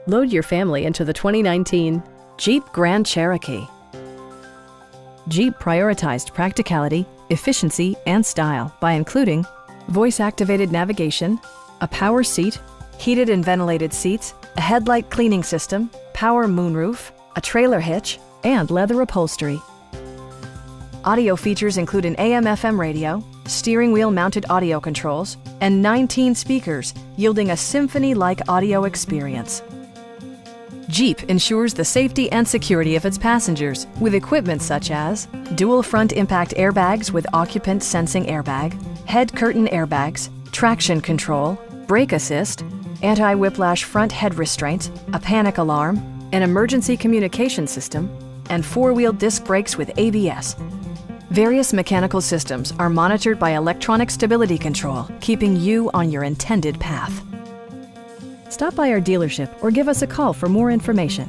Load your family into the 2019 Jeep Grand Cherokee. Jeep prioritized practicality, efficiency, and style by including voice-activated navigation, a power seat, heated and ventilated seats, a headlight cleaning system, power moonroof, a trailer hitch, and leather upholstery. Audio features include an AM/FM radio, steering wheel mounted audio controls, and 19 speakers, yielding a symphony-like audio experience. Jeep ensures the safety and security of its passengers with equipment such as dual front impact airbags with occupant sensing airbag, head curtain airbags, traction control, brake assist, anti-whiplash front head restraints, a panic alarm, an emergency communication system, and four-wheel disc brakes with ABS. Various mechanical systems are monitored by electronic stability control, keeping you on your intended path. Stop by our dealership or give us a call for more information.